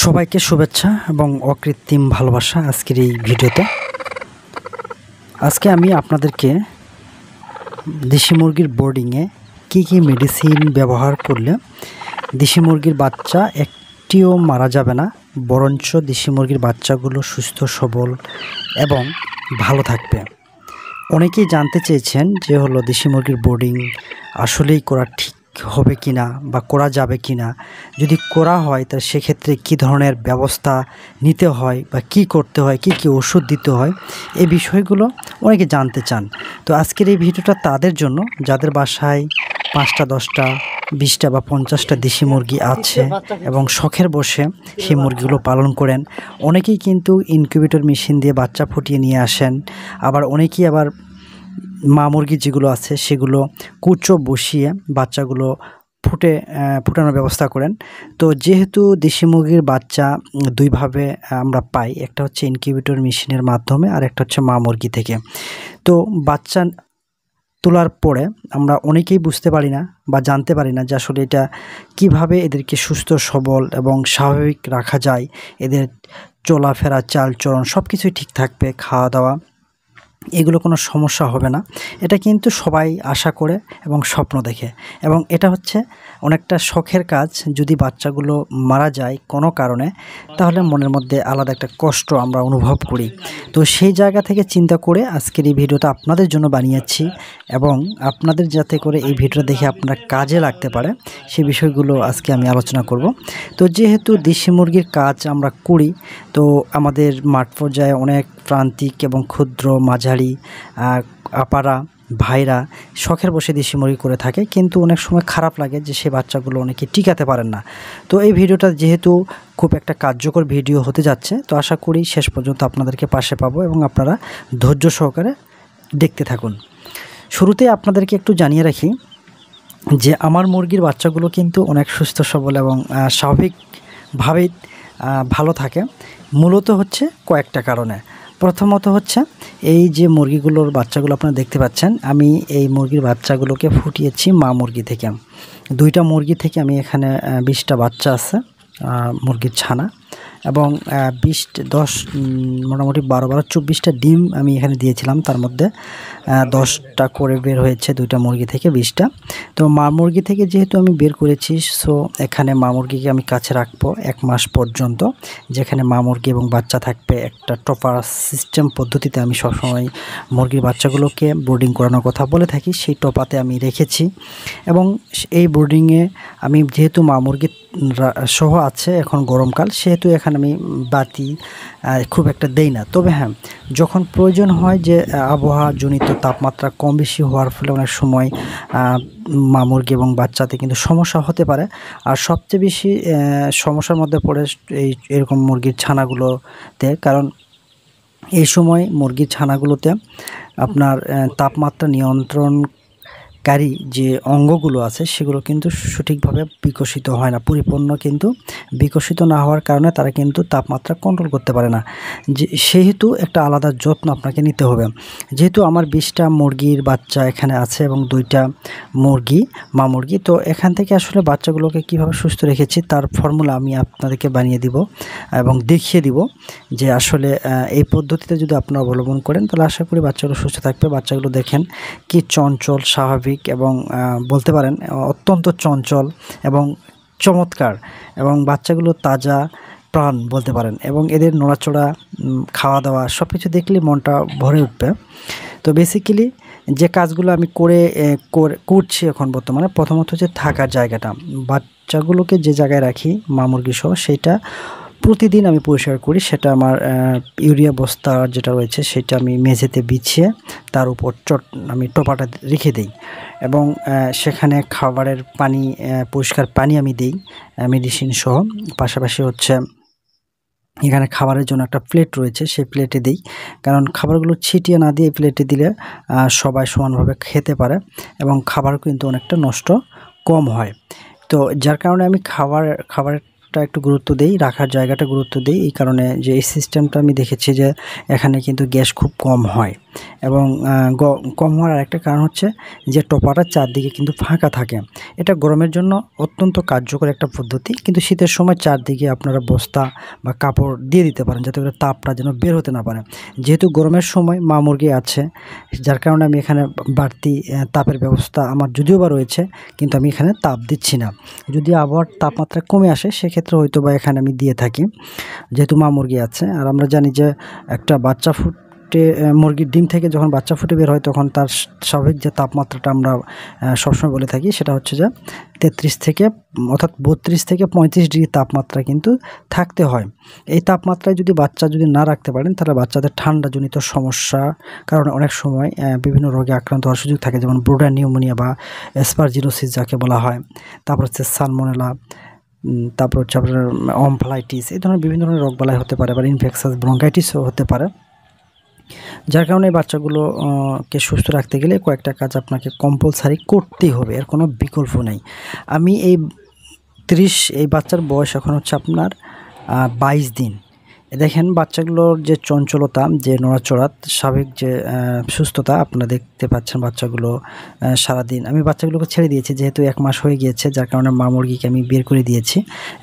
সবাইকে শুভেচ্ছা এবং অকৃত্রিম ভালোবাসা আজকের এই ভিডিওতে। আজকে আমি আপনাদেরকে দেশি মুরগির বোর্ডিংয়ে কী মেডিসিন ব্যবহার করলে দেশি মুরগির বাচ্চা একটিও মারা যাবে না, বরঞ্চ দেশি মুরগির বাচ্চাগুলো সুস্থ সবল এবং ভালো থাকবে। অনেকেই জানতে চেয়েছেন যে দেশি মুরগির বোর্ডিং আসলেই করা ঠিক হবে কিনা বা করা যাবে কিনা, যদি করা হয় তা সেক্ষেত্রে কী ধরনের ব্যবস্থা নিতে হয় বা কি করতে হয়, কি ওষুধ দিতে হয়, এই বিষয়গুলো অনেকে জানতে চান। তো আজকের এই ভিডিওটা তাদের জন্য যাদের বাসায় 5টা 10টা 20টা বা 50টা দেশি মুরগি আছে এবং শখের বসে সেই মুরগিগুলো পালন করেন। অনেকেই কিন্তু ইনকিউবেটর মেশিন দিয়ে বাচ্চা ফুটিয়ে নিয়ে আসেন, আবার অনেকেই আবার মা মুরগি যেগুলো আছে সেগুলো কুচো বসিয়ে বাচ্চাগুলো ফুটানোর ব্যবস্থা করেন। তো যেহেতু দেশি মুরগির বাচ্চা দুইভাবে আমরা পাই, একটা হচ্ছে ইনকিউবেটর মেশিনের মাধ্যমে আর একটা হচ্ছে মা মুরগি থেকে। তো বাচ্চা তোলার পরে আমরা অনেকেই বুঝতে পারি না বা জানতে পারি না যে আসলে এটা কিভাবে এদেরকে সুস্থ সবল এবং স্বাভাবিক রাখা যায়, এদের চলাফেরা চালচলন সব কিছুই ঠিক থাকবে, খাওয়া দাওয়া এগুলো কোনো সমস্যা হবে না। এটা কিন্তু সবাই আশা করে এবং স্বপ্ন দেখে, এবং এটা হচ্ছে অনেকটা শখের কাজ। যদি বাচ্চাগুলো মারা যায় কোনো কারণে, তাহলে মনের মধ্যে আলাদা একটা কষ্ট আমরা অনুভব করি। তো সেই জায়গা থেকে চিন্তা করে আজকের এই ভিডিওটা আপনাদের জন্য বানিয়েছি, এবং আপনাদের যাতে করে এই ভিডিওটা দেখে আপনারা কাজে লাগতে পারে সেই বিষয়গুলো আজকে আমি আলোচনা করব। তো যেহেতু দেশি মুরগির কাজ আমরা করি, তো আমাদের মাঠ পর্যায়ে অনেক প্রান্তিক এবং ক্ষুদ্র মাঝারি আপারা ভাইরা শখের বসে দেশি মুরগি করে থাকে, কিন্তু অনেক সময় খারাপ লাগে যে সে বাচ্চাগুলো অনেকে টিকাতে পারেন না। তো এই ভিডিওটা যেহেতু খুব একটা কার্যকর ভিডিও হতে যাচ্ছে, তো আশা করি শেষ পর্যন্ত আপনাদেরকে পাশে পাবো এবং আপনারা ধৈর্য সহকারে দেখতে থাকুন। শুরুতে আপনাদেরকে একটু জানিয়ে রাখি যে আমার মুরগির বাচ্চাগুলো কিন্তু অনেক সুস্থ সবল এবং স্বাভাবিকভাবেই ভালো থাকে। মূলত হচ্ছে কয়েকটা কারণে। প্রথমত হচ্ছে এই যে মুরগিগুলোর বাচ্চাগুলো আপনারা দেখতে পাচ্ছেন, আমি এই মুরগির বাচ্চাগুলোকে ফুটিয়েছি মা মুরগি থেকে। 2টা মুরগি থেকে আমি এখানে 20টা বাচ্চা আছে মুরগির ছানা, এবং 10 মোটামুটি 12-24টা ডিম আমি এখানে দিয়েছিলাম। তার মধ্যে 10টা করে বের হয়েছে 2টা মুরগি থেকে 20টা। তো মা মুরগি থেকে যেহেতু আমি বের করেছি, সো এখানে মা মুরগিকে আমি কাছে রাখবো 1 মাস পর্যন্ত, যেখানে মা মুরগি এবং বাচ্চা থাকবে। একটা টপার সিস্টেম পদ্ধতিতে আমি সবসময় মুরগির বাচ্চাগুলোকে বোর্ডিং করানোর কথা বলে থাকি, সেই টপাতে আমি রেখেছি। এবং এই বোর্ডিংয়ে আমি যেহেতু মা মুরগি সহ আছে, এখন গরমকাল, সেহেতু এখানে আমি বাতি খুব একটা দেই না। তবে হ্যাঁ, যখন প্রয়োজন হয় যে আবহাওয়াজনিত তাপমাত্রা কম বেশি হওয়ার ফলে অনেক সময় মা মুরগি এবং বাচ্চাতে কিন্তু সমস্যা হতে পারে। আর সবচেয়ে বেশি সমস্যার মধ্যে পড়ে এরকম মুরগির ছানাগুলোতে, কারণ এই সময় মুরগির ছানাগুলোতে আপনার তাপমাত্রা নিয়ন্ত্রণকারী যে অঙ্গগুলো আছে সেগুলো কিন্তু সঠিকভাবে বিকশিত হয় না, পরিপূর্ণ কিন্তু বিকশিত না হওয়ার কারণে তারা কিন্তু তাপমাত্রা কন্ট্রোল করতে পারে না। সেহেতু একটা আলাদা যত্ন আপনাকে নিতে হবে। যেহেতু আমার 20টা মুরগির বাচ্চা এখানে আছে এবং 2টা মুরগি মা মুরগি, তো এখান থেকে আসলে বাচ্চাগুলোকে কিভাবে সুস্থ রেখেছি তার ফর্মুলা আমি আপনাদেরকে বানিয়ে দিব এবং দেখিয়ে দিব যে আসলে এই পদ্ধতিতে যদি আপনারা অবলম্বন করেন তাহলে আশা করি বাচ্চাগুলো সুস্থ থাকবে। বাচ্চাগুলো দেখেন কি চঞ্চল, স্বাভাবিক এবং বলতে পারেন অত্যন্ত চঞ্চল এবং চমৎকার, এবং বাচ্চাগুলো তাজা প্রাণ বলতে পারেন, এবং এদের নড়াচড়া, খাওয়া দাওয়া সব কিছু দেখলে মনটা ভরে উঠবে। তো বেসিক্যালি যে কাজগুলো আমি করছি এখন বর্তমানে, প্রথমত হচ্ছে থাকার জায়গাটা। বাচ্চাগুলোকে যে জায়গায় রাখি মা মুরগি সহ সেটা প্রতিদিন আমি পরিষ্কার করি। সেটা আমার ইউরিয়া বস্তা যেটা রয়েছে সেটা আমি মেঝেতে বিছিয়ে তার উপর আমি টোপাটা রেখে দিই, এবং সেখানে খাবারের পানি, পরিষ্কার পানি আমি দিই মেডিসিন সহ। পাশাপাশি হচ্ছে এখানে খাবারের জন্য একটা প্লেট রয়েছে, সেই প্লেটে দিই, কারণ খাবারগুলো ছিটিয়ে না দিয়ে প্লেটে দিলে সবাই সমানভাবে খেতে পারে এবং খাবার কিন্তু অনেকটা নষ্ট কম হয়। তো যার কারণে আমি খাবারের জায়গাটা একটু গুরুত্ব দেই, রাখার জায়গাটা গুরুত্ব দেই এই কারণে যে এই সিস্টেমটা আমি দেখেছি যে এখানে কিন্তু গ্যাস খুব কম হয় এবং কম হওয়ার আরেকটা কারণ হচ্ছে যে টপাটার চারদিকে কিন্তু ফাঁকা থাকে। এটা গরমের জন্য অত্যন্ত কার্যকর একটা পদ্ধতি, কিন্তু শীতের সময় চারদিকে আপনারা বস্তা বা কাপড় দিয়ে দিতে পারেন যাতে করে তাপটা যেন বের হতে না পারে। যেহেতু গরমের সময় মা মুরগি আছে, যার কারণে আমি এখানে বাড়তি তাপের ব্যবস্থা আমার যদিও বা রয়েছে, কিন্তু আমি এখানে তাপ দিচ্ছি না। যদি আবহাওয়ার তাপমাত্রা কমে আসে সেক্ষেত্রে হয়তো বা এখানে আমি দিয়ে থাকি, যেহেতু মা মুরগি আছে। আর আমরা জানি যে একটা বাচ্চা মুরগির ডিম থেকে যখন বাচ্চা ফুটে বের হয় তখন তার স্বাভাবিক যে তাপমাত্রাটা আমরা সবসময় বলে থাকি সেটা হচ্ছে যে 33 থেকে অর্থাৎ 32 থেকে 35 ডিগ্রি তাপমাত্রা কিন্তু থাকতে হয়। এই তাপমাত্রায় যদি বাচ্চা যদি না রাখতে পারেন তাহলে বাচ্চাদের ঠান্ডাজনিত সমস্যা কারণে অনেক সময় বিভিন্ন রোগে আক্রান্ত হওয়ার সুযোগ থাকে, যেমন ব্রুডা নিউমোনিয়া বা অ্যাসপারজিলোসিস যাকে বলা হয়, তারপর হচ্ছে সালমোনেলা, তারপর হচ্ছে আপনার অমফ্লাইটিস, এই ধরনের বিভিন্ন ধরনের রোগবালাই হতে পারে, আবার ইনফেকশাস ব্রঙ্কাইটিসও হতে পারে। যার কারণে বাচ্চাগুলো কে সুস্থ রাখতে গেলে কয়েকটা কাজ আপনাকে কম্পালসারি করতেই হবে, এর কোনো বিকল্প নেই। আমি এই বাচ্চার বয়স এখন হচ্ছে আপনার 22 দিন। দেখেন বাচ্চাগুলোর যে চঞ্চলতা, যে নড়াচড়া, স্বাভাবিক যে সুস্থতা আপনারা দেখতে পাচ্ছেন। বাচ্চাগুলো সারাদিন আমি বাচ্চাগুলোকে ছেড়ে দিয়েছি, যেহেতু 1 মাস হয়ে গিয়েছে, যার কারণে মা মুরগিকে আমি বের করে দিয়েছি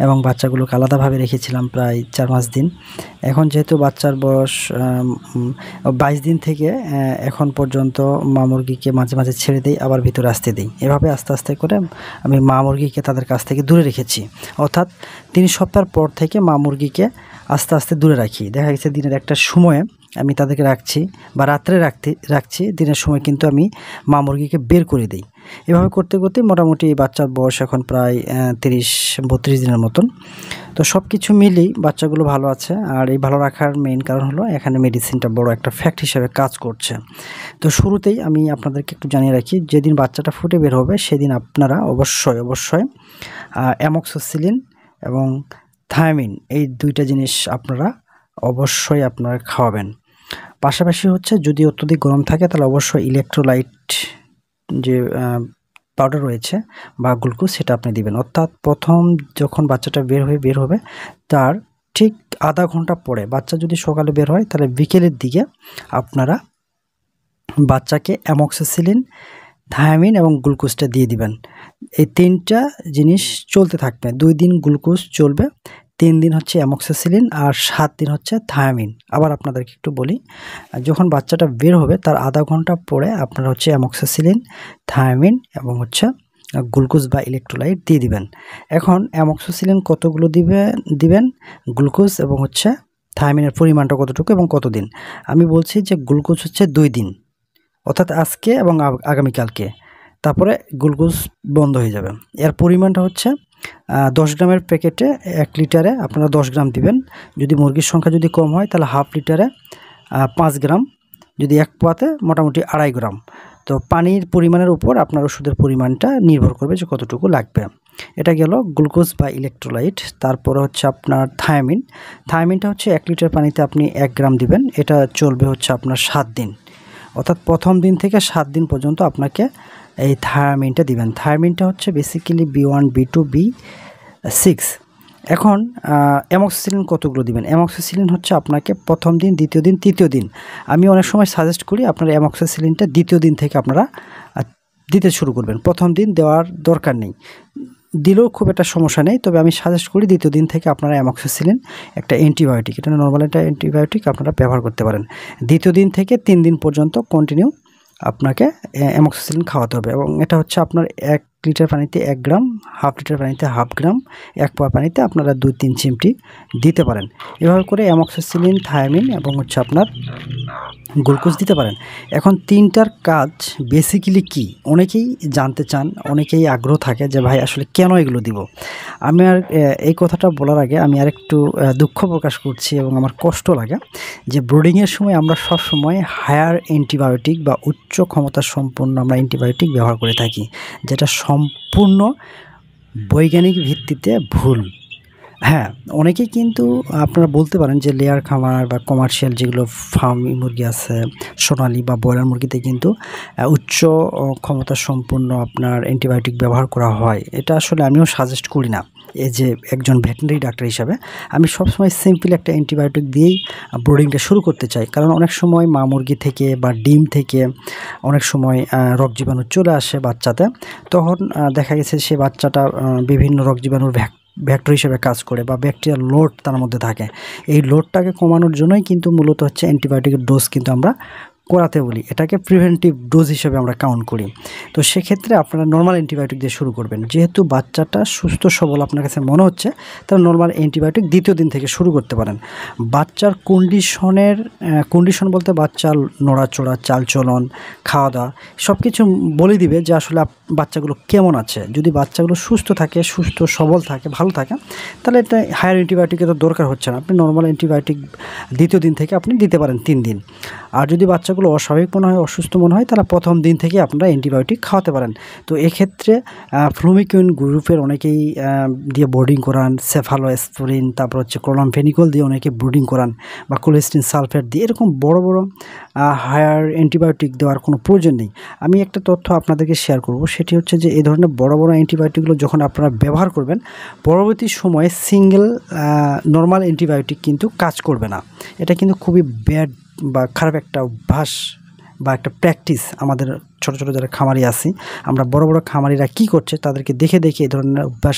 এবং বাচ্চাগুলোকে আলাদাভাবে রেখেছিলাম প্রায় 4-5 দিন। এখন যেহেতু বাচ্চার বয়স 22 দিন থেকে এখন পর্যন্ত মা মুরগিকে মাঝে মাঝে ছেড়ে দিই, আবার ভিতরে আসতে দিই। এভাবে আস্তে আস্তে করে আমি মা মুরগিকে তাদের কাছ থেকে দূরে রেখেছি, অর্থাৎ 3 সপ্তাহ পর থেকে মা মুরগিকে আস্তে আস্তে দূরে রাখি। দেখা গেছে দিনের একটা সময়ে আমি তাদেরকে রাখছি বা রাত্রে রাখছি, দিনের সময় কিন্তু আমি মা মুরগিকে বের করে দিই। এভাবে করতে করতে মোটামুটি বাচ্চার বয়স এখন প্রায় 30-32 দিনের মতন। তো সব কিছু মিলেই বাচ্চাগুলো ভালো আছে। আর এই ভালো রাখার মেইন কারণ হলো এখানে মেডিসিনটা বড় একটা ফ্যাক্ট হিসেবে কাজ করছে। তো শুরুতেই আমি আপনাদেরকে একটু জানিয়ে রাখি, যেদিন বাচ্চাটা ফুটে বের হবে সেদিন আপনারা অবশ্যই অ্যামক্সিসিলিন এবং থায়ামিন এই 2টা জিনিস আপনারা অবশ্যই খাওয়াবেন। পাশাপাশি হচ্ছে যদি অত্যধিক গরম থাকে তাহলে অবশ্যই ইলেকট্রোলাইট যে পাউডার রয়েছে বা গ্লুকোজ সেটা আপনি দিবেন। অর্থাৎ প্রথম যখন বাচ্চাটা বের হবে তার ঠিক আধা ঘন্টা পরে, বাচ্চা যদি সকালে বের হয় তাহলে বিকেলের দিকে আপনারা বাচ্চাকে অ্যামক্সিসিলিন, থায়ামিন এবং গ্লুকোজটা দিয়ে দিবেন। এই 3টা জিনিস চলতে থাকবে। 2 দিন গ্লুকোজ চলবে, 3 দিন হচ্ছে অ্যামক্সিসিলিন আর 7 দিন হচ্ছে থায়ামিন। আবার আপনাদেরকে একটু বলি, যখন বাচ্চাটা বের হবে তার আধা ঘন্টা পরে আপনারা হচ্ছে অ্যামক্সিসিলিন, থায়ামিন এবং হচ্ছে গ্লুকোজ বা ইলেকট্রোলাইট দিয়ে দিবেন। এখন অ্যামক্সিসিলিন কতগুলো দিবেন, গ্লুকোজ এবং হচ্ছে থায়ামিনের পরিমাণটা কতটুকু এবং কতদিন। আমি বলছি যে গ্লুকোজ হচ্ছে 2 দিন, অর্থাৎ আজকে এবং আগামীকালকে, তারপরে গ্লুকোজ বন্ধ হয়ে যাবে। এর পরিমাণটা হচ্ছে 10 গ্রামের প্যাকেটে 1 লিটারে আপনারা 10 গ্রাম দিবেন। যদি মুরগির সংখ্যা যদি কম হয় তাহলে হাফ লিটারে 5 গ্রাম, যদি 1 পোয়াতে মোটামুটি 2.5 গ্রাম। তো পানির পরিমাণের উপর আপনার ওষুধের পরিমাণটা নির্ভর করবে যে কতটুকু লাগবে। এটা গেল গ্লুকোজ বা ইলেকট্রোলাইট। তারপরে হচ্ছে আপনার থায়ামিনটা হচ্ছে 1 লিটার পানিতে আপনি 1 গ্রাম দিবেন। এটা চলবে হচ্ছে আপনার 7 দিন, অর্থাৎ প্রথম দিন থেকে 7 দিন পর্যন্ত আপনাকে এই থায়ামিনটা দিবেন। থায়ামিনটা হচ্ছে বেসিক্যালি B1, B2, B6। এখন অ্যামক্সিসিলিন কতগুলো দিবেন? অ্যামক্সিসিলিন হচ্ছে আপনাকে প্রথম দিন, দ্বিতীয় দিন, তৃতীয় দিন। আমি অনেক সময় সাজেস্ট করি আপনারা অ্যামক্সিসিলিনটা দ্বিতীয় দিন থেকে আপনারা দিতে শুরু করবেন। প্রথম দিন দেওয়ার দরকার নেই, দিলেও খুব একটা সমস্যা নেই, তবে আমি সাজেস্ট করি দ্বিতীয় দিন থেকে আপনারা অ্যামক্সিসিলিন, একটা অ্যান্টিবায়োটিক, এটা নর্মাল একটা অ্যান্টিবায়োটিক, আপনারা ব্যবহার করতে পারেন। দ্বিতীয় দিন থেকে 3 দিন পর্যন্ত কন্টিনিউ আপনাকে অ্যামক্সিসিলিন খাওয়াতে হবে এবং এটা হচ্ছে আপনার 1 লিটার পানিতে 1 গ্রাম, হাফ লিটার পানিতে হাফ গ্রাম, 1 পোয়া পানিতে আপনারা 2-3 চিমটি দিতে পারেন। এভাবে করে অ্যামক্সিসিলিন, থায়ামিন এবং হচ্ছে আপনার গ্লুকোজ দিতে পারেন। এখন 3টার কাজ বেসিক্যালি কি অনেকেই জানতে চান, অনেকেই আগ্রহ থাকে যে ভাই আসলে কেন এগুলো দিব। আমি আর এই কথাটা বলার আগে আমি আর একটু দুঃখ প্রকাশ করছি এবং আমার কষ্ট লাগে যে ব্রিডিংয়ের সময় আমরা সব সময় হায়ার অ্যান্টিবায়োটিক বা উচ্চ ক্ষমতা সম্পন্ন আমরা অ্যান্টিবায়োটিক ব্যবহার করে থাকি, যেটা সম্পূর্ণ বৈজ্ঞানিক ভিত্তিতে ভুল। হ্যাঁ, অনেকেই কিন্তু আপনারা বলতে পারেন যে লেয়ার খামার বা কমার্শিয়াল যেগুলো ফার্মি মুরগি আছে, সোনালী বা ব্রয়লার মুরগিতে কিন্তু উচ্চ ক্ষমতা সম্পন্ন আপনার অ্যান্টিবায়োটিক ব্যবহার করা হয়। এটা আসলে আমিও সাজেস্ট করি না। এই যে একজন ভেটেরিনারি ডাক্তার হিসাবে আমি সবসময় সিম্পল একটা অ্যান্টিবায়োটিক দিয়েই ব্রিডিংটা শুরু করতে চাই। কারণ অনেক সময় মা মুরগি থেকে বা ডিম থেকে অনেক সময় রোগ জীবাণু চলে আসে বাচ্চাতে। তখন দেখা গেছে সে বাচ্চাটা বিভিন্ন রোগ জীবাণুর ভেক্টর হিসেবে কাজ করে বা ব্যাকটেরিয়াল লোড তার মধ্যে থাকে। এই লোডটাকে কমানোর জন্যই কিন্তু মূলত হচ্ছে অ্যান্টিবায়োটিকের ডোজ কিন্তু আমরা করাতে বলি। এটাকে প্রিভেন্টিভ ডোজ হিসেবে আমরা কাউন্ট করি। তো সেক্ষেত্রে আপনারা নর্মাল অ্যান্টিবায়োটিক দিয়ে শুরু করবেন। যেহেতু বাচ্চাটা সুস্থ সবল আপনার কাছে মনে হচ্ছে, তাহলে নর্মাল অ্যান্টিবায়োটিক দ্বিতীয় দিন থেকে শুরু করতে পারেন। বাচ্চার কন্ডিশন বলতে বাচ্চার নড়াচড়া, চালচলন, খাওয়া দাওয়া সব কিছু বলে দিবে যে আসলে বাচ্চাগুলো কেমন আছে। যদি বাচ্চাগুলো সুস্থ থাকে, সুস্থ সবল থাকে, ভালো থাকে, তাহলে এটা হায়ার অ্যান্টিবায়োটিকের তো দরকার হচ্ছে না। আপনি নর্মাল অ্যান্টিবায়োটিক দ্বিতীয় দিন থেকে আপনি দিতে পারেন 3 দিন। আর যদি বাচ্চাগুলো অস্বাভাবিক মনে হয়, অসুস্থ মনে হয়, তাহলে প্রথম দিন থেকে আপনারা অ্যান্টিবায়োটিক খাওয়াতে পারেন। তো এক্ষেত্রে ফ্লুমিকুইন গ্রুপের অনেকেই দিয়ে বোর্ডিং করান, সেফালোস্পোরিন, তারপর হচ্ছে ক্লোরামফেনিকল দিয়ে অনেকে ব্রিডিং করান, বা কোলেস্টিন সালফেট দিয়ে। এরকম বড় বড় হায়ার অ্যান্টিবায়োটিক দেওয়ার কোনো প্রয়োজন নেই। আমি একটা তথ্য আপনাদেরকে শেয়ার করব, সেটি হচ্ছে যে এই ধরনের বড় বড় অ্যান্টিবায়োটিকগুলো যখন আপনারা ব্যবহার করবেন, পরবর্তী সময়ে সিঙ্গেল নর্মাল অ্যান্টিবায়োটিক কিন্তু কাজ করবে না। এটা কিন্তু খুবই ব্যাড বা খারাপ একটা অভ্যাস বা একটা প্র্যাকটিস। আমাদের ছোট ছোট যারা খামারি আছি, আমরা বড় বড় খামারিরা কি করছে তাদেরকে দেখে দেখে এই ধরনের অভ্যাস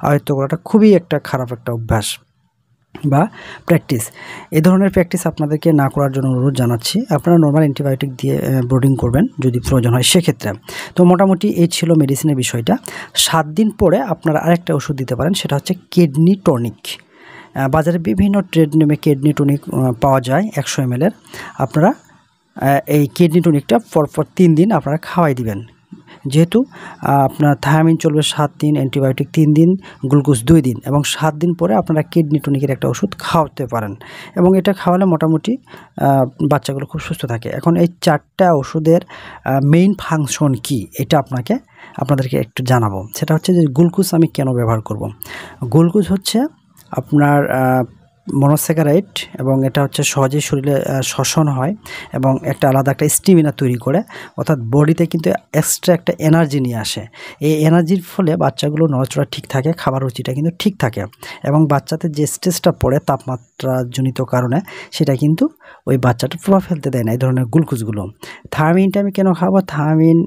আয়ত্ত করাটা খুবই একটা খারাপ একটা অভ্যাস বা প্র্যাকটিস। এই ধরনের প্র্যাকটিস আপনাদেরকে না করার জন্য অনুরোধ জানাচ্ছি। আপনারা নর্মাল অ্যান্টিবায়োটিক দিয়ে ব্রিডিং করবেন যদি প্রয়োজন হয় সেক্ষেত্রে। তো মোটামুটি এই ছিল মেডিসিনের বিষয়টা। 7 দিন পরে আপনারা আরেকটা ওষুধ দিতে পারেন, সেটা হচ্ছে কিডনি টনিক। বাজারে বিভিন্ন ট্রেড নেমে কিডনি টনিক পাওয়া যায় 100 ml। আপনারা এই কিডনি টনিকটা পরপর 3 দিন আপনারা খাওয়াই দিবেন। যেহেতু আপনার থায়ামিন চলবে 7 দিন, অ্যান্টিবায়োটিক 3 দিন, গ্লুকোজ 2 দিন, এবং 7 দিন পরে আপনারা কিডনি টনিকের একটা ওষুধ খাওয়াতে পারেন, এবং এটা খাওয়ালে মোটামুটি বাচ্চাগুলো খুব সুস্থ থাকে। এখন এই 4টা ওষুধের মেইন ফাংশন কি, এটা আপনাদেরকে একটু জানাবো। সেটা হচ্ছে যে গ্লুকোজ আমি কেন ব্যবহার করব। গ্লুকোজ হচ্ছে আপনার মনোস্যাকারাইড, এবং এটা হচ্ছে সহজেই শরীরে শ্বসন হয় এবং একটা আলাদা একটা স্ট্যামিনা তৈরি করে, অর্থাৎ বডিতে কিন্তু এক্সট্রা একটা এনার্জি নিয়ে আসে। এই এনার্জির ফলে বাচ্চাগুলো নড়াচড়া ঠিক থাকে, খাবার রুচিটা কিন্তু ঠিক থাকে, এবং বাচ্চাতে যে স্ট্রেসটা পড়ে তাপমাত্রাজনিত কারণে, সেটা কিন্তু ওই বাচ্চাটা প্রভাব ফেলতে দেয় না এই ধরনের গ্লুকোজগুলো। থায়ামিনটা আমি কেন খাবো? থায়ামিন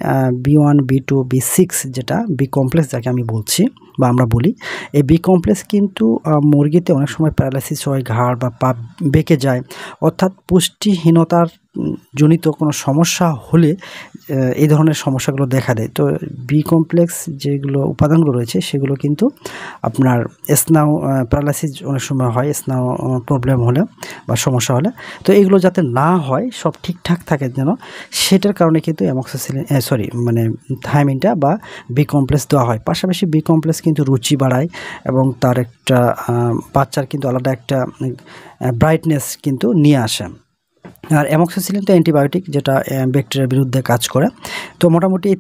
B1, B2, B6, যেটা বি কমপ্লেক্স যাকে আমি বলছি বা আমরা বলি, এই বি কমপ্লেক্স কিন্তু মুরগিতে অনেক সময় প্যারালাইসিস হয়, ঘাড় বা পা বেঁকে যায়, অর্থাৎ পুষ্টিহীনতার জনিত কোনো সমস্যা হলে এই ধরনের সমস্যাগুলো দেখা দেয়। তো বি কমপ্লেক্স যেগুলো উপাদানগুলো রয়েছে সেগুলো কিন্তু আপনার স্নায়ু প্যারালাইসিস অনেক সময় হয়, স্নায়ু প্রবলেম হলে বা সমস্যা হলে। তো এগুলো যাতে না হয়, সব ঠিকঠাক থাকে যেন, সেটার কারণে কিন্তু থায়ামিনটা বা বি কমপ্লেক্স দেওয়া হয়। পাশাপাশি বি কমপ্লেক্স কিন্তু রুচি বাড়ায় এবং তার একটা বাচ্চার কিন্তু আলাদা একটা ব্রাইটনেস কিন্তু নিয়ে আসে। আর অ্যামক্সিসিলিন তো অ্যান্টিবায়োটিক, যেটা ব্যাকটেরিয়ার বিরুদ্ধে কাজ করে। তো মোটামুটি এই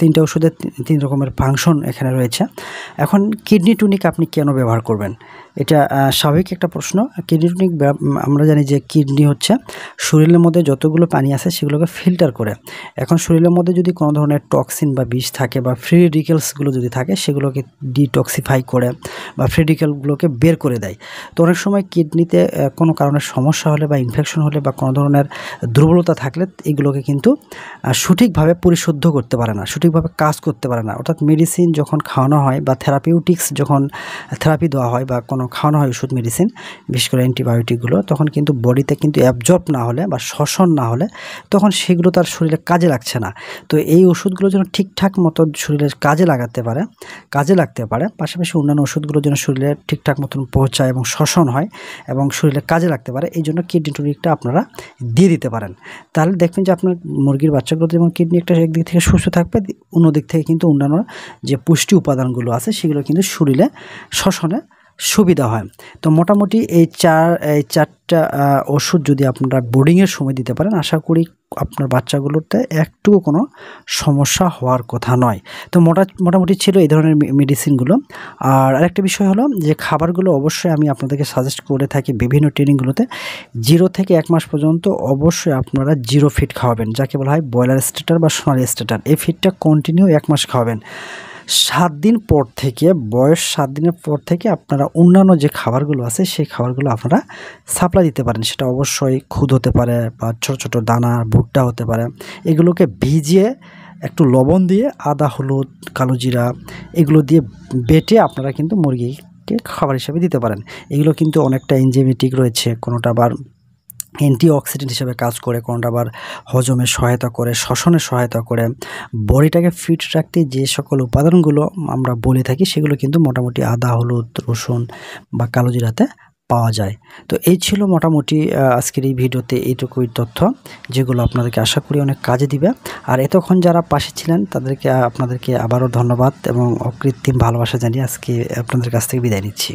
তিনটা ওষুধের 3 রকমের ফাংশন এখানে রয়েছে। এখন কিডনি টনিক আপনি কেন ব্যবহার করবেন, এটা স্বাভাবিক একটা প্রশ্ন। কিডনি টনিক আমরা জানি যে কিডনি হচ্ছে শরীরের মধ্যে যতগুলো পানি আছে সেগুলোকে ফিল্টার করে। এখন শরীরের মধ্যে যদি কোনো ধরনের টক্সিন বা বিষ থাকে বা ফ্রি রেডিক্যালসগুলো যদি থাকে, সেগুলোকে ডিটক্সিফাই করে বা ফ্রি রেডিক্যালগুলোকে বের করে দেয়। তো অনেক সময় কিডনিতে কোনো কারণে সমস্যা হলে বা ইনফেকশন হলে বা কোনো ধরনের দুর্বলতা থাকলে এগুলোকে কিন্তু সঠিকভাবে পরিশুদ্ধ করতে পারে না, সঠিকভাবে কাজ করতে পারে না। অর্থাৎ মেডিসিন যখন খাওয়ানো হয় বা থেরাপিউটিক্স যখন থেরাপি দেওয়া হয় বা কোনো খাওয়ানো হয় ওষুধ মেডিসিন, বিশেষ করে অ্যান্টিবায়োটিকগুলো, তখন কিন্তু বডিতে কিন্তু অ্যাবজর্ব না হলে বা শ্বসন না হলে তখন সেগুলো তার শরীরে কাজে লাগছে না। তো এই ওষুধগুলো যেন ঠিকঠাক মতো শরীরের কাজে লাগতে পারে, পাশাপাশি অন্যান্য ওষুধগুলো যেন শরীরে ঠিকঠাক মতন পৌঁছায় এবং শ্বসন হয় এবং শরীরে কাজে লাগতে পারে, এই জন্য কিডনি টনিকটা আপনারা দিয়ে দিতে পারেন। তাহলে দেখবেন যে আপনার মুরগির বাচ্চাগুলো যেমন কিডনি একটা একদিক থেকে সুস্থ থাকবে, অন্যদিক থেকে কিন্তু অন্যান্য যে পুষ্টি উপাদানগুলো আছে সেগুলো কিন্তু শরীরে শ্বসনে সুবিধা হয়। তো মোটামুটি এই চারটা ওষুধ যদি আপনারা বোর্ডিংয়ের সময় দিতে পারেন, আশা করি আপনার বাচ্চাগুলোতে একটুও কোনো সমস্যা হওয়ার কথা নয়। তো মোটামুটি ছিল এই ধরনের মেডিসিনগুলো। আর আরেকটা বিষয় হলো যে খাবারগুলো অবশ্যই আমি আপনাদেরকে সাজেস্ট করে থাকি বিভিন্ন ট্রেনিংগুলোতে 0 থেকে 1 মাস পর্যন্ত অবশ্যই আপনারা 0 ফিড খাওয়াবেন, যাকে বলা হয় ব্রয়লার স্টার্টার বা সোনালী স্টার্টার। এই ফিডটা কন্টিনিউ 1 মাস খাওয়াবেন। 7 দিন পর থেকে, বয়স 7 দিনের পর থেকে আপনারা অন্যান্য যে খাবারগুলো আছে সেই খাবারগুলো আপনারা সাপ্লাই দিতে পারেন। সেটা অবশ্যই খুদ হতে পারে বা ছোটো ছোটো দানা ভুট্টা হতে পারে। এগুলোকে ভিজিয়ে একটু লবণ দিয়ে আদা, হলুদ, কালো জিরা এগুলো দিয়ে বেটে আপনারা কিন্তু মুরগিকে খাবার হিসেবে দিতে পারেন। এগুলো কিন্তু অনেকটা এনজাইমেটিক রয়েছে, কোনোটা আবার অ্যান্টিঅক্সিডেন্ট হিসেবে কাজ করে, কোনোটা আবার হজমে সহায়তা করে, শ্বসনে সহায়তা করে। বডিটাকে ফিট রাখতে যে সকল উপাদানগুলো আমরা বলে থাকি সেগুলো কিন্তু মোটামুটি আদা, হলুদ, রসুন বা কালো জিরাতে পাওয়া যায়। তো এই ছিল মোটামুটি আজকের এই ভিডিওতে এইটুকুই তথ্য, যেগুলো আপনাদেরকে আশা করি অনেক কাজে দিবে। আর এতক্ষণ যারা পাশে ছিলেন আপনাদেরকে আবারও ধন্যবাদ এবং অকৃত্রিম ভালোবাসা জানিয়ে আজকে আপনাদের কাছ থেকে বিদায় নিচ্ছি।